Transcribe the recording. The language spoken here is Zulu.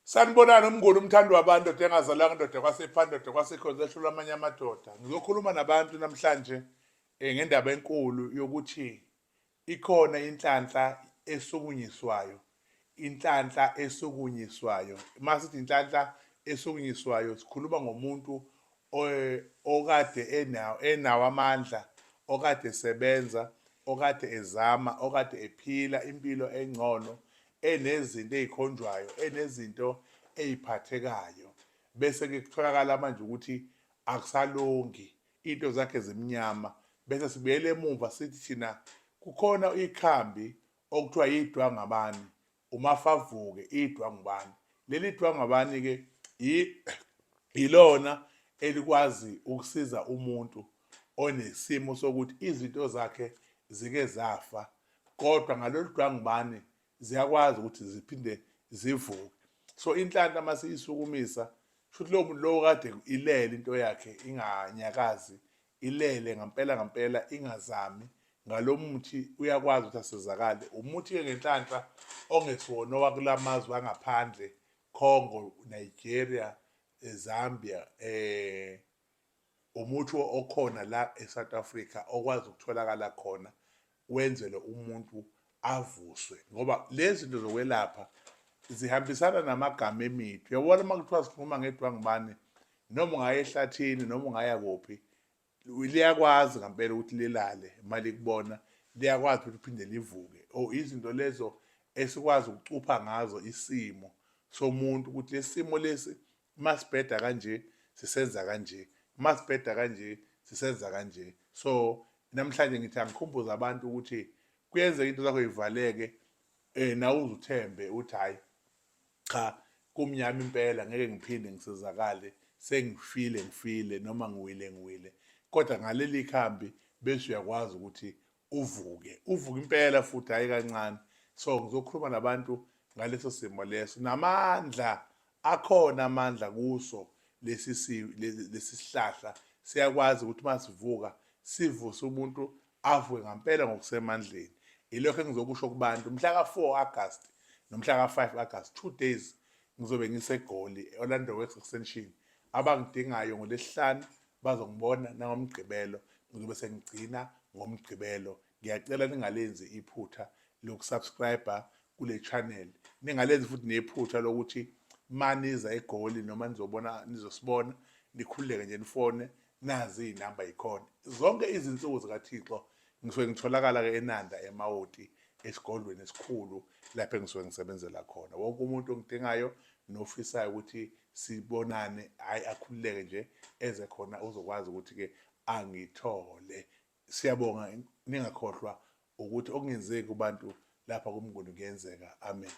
Sanibonani umnguni umthandi wabantu ndoda engazalanga ndoda kwasephanda ndoda kwasekhonza ehlula amanye amadoda. Ngizokhuluma nabantu namhlanje ngendaba enkulu yokuthi ikhona inhlanhla esukunyiswayo. Inhlanhla esukunyiswayo. Masithi inhlanhla esukunyiswayo sikhuluma ngomuntu okade enawo amandla, okade esebenza, okade ezama, okade ephila impilo engcono, enezinto ey'khonjwayo, enezinto ey'phathekayo. Bese-ke kutholakala manje ukuthi akusalungi, into zakhe zimnyama. Bese sibuyele emuva sithi thina kukhona ikhambi okuthiwa yidwangabani, umafavuke idwangubani. Leli dwangabani-ke ilona elikwazi ukusiza umuntu onesimo sokuthi izinto zakhe zike zafa, kodwa ngalolu dwangubani ziyakwazi ukuthi ziphinde zivuke. So inhlanhla masiyisukumisa, kushuthi lowo muntu lowo kade ilele into yakhe inganyakazi, ilele ngampela ngampela ingazami, ngalo muthi uyakwazi ukuthi asizakale. Umuthi-ke ngenhlanhla ongesiwona owakulamazwe angaphandle, Congo, Nigeria, Zambia, umuthi okhona la e-South Africa okwazi ukutholakala khona wenzele umuntu avuswe, ngoba lezi zinto zokwelapha zihambisana namagama emithi. Uyabona uma kuthiwa sikhuluma ngedwangubani, noma ungaya ehlathini noma ungaya kuphi, liyakwazi ngampela ukuthi lilale uma likubona, liyakwazi ukuthi liphinde livuke. Or izinto lezo esikwazi ukucupha ngazo isimo somuntu ukuthi lesi simo lesi masibheda kanje sisenza kanje, masibheda kanje sisenza kanje. So namhlanje ngithi angikhumbuze abantu ukuthi kuyenzeka into zakho yivaleke, nawe uzithembe uthi hhayi cha, kumnyama impela ngeke ngiphinde ngisizakale, ngifile noma ngiwile. Kodwa ngaleli khambi bese uyakwazi ukuthi uvuke impela futhi hhayi kancane. So ngizokhuluma nabantu ngaleso simo leso, namandla akhona amandla kuso lesi sihlahla siyakwazi ukuthi masivuka sivuse umuntu avuke ngampela ngokusemandleni. Ilokho engizokusho kubantu mhla ka-4 Agasti nomhla ka-5 Agasti, 2 days ngizobe ngiseGoli, Orlando West Extension. Abangidingayo ngoLwesihlanu bazongibona, nangoMgqibelo ngizobe sengigcina ngoMgqibelo. Ngiyacela ningalenzi iphutha lokusubscribe-a kule channel, ningalenzi futhi nephutha lokuthi maniza eGoli noma nizosibona nikhululeke nje nifone, nazi iy'namba yikhona. Zonke izinsuku zikaThixo ngisuke ngitholakala-ke eNanda eMawoti, esigodlweni esikhulu lapho engisuke ngisebenzela khona. Wonke umuntu ongidingayo nofisayo ukuthi sibonane, hhayi akhululeke nje eze khona uzokwazi ukuthi-ke angithole. Siyabonga, ningakhohlwa ukuthi okungenzeki kubantu lapha kumnguni kuyenzeka. Amen.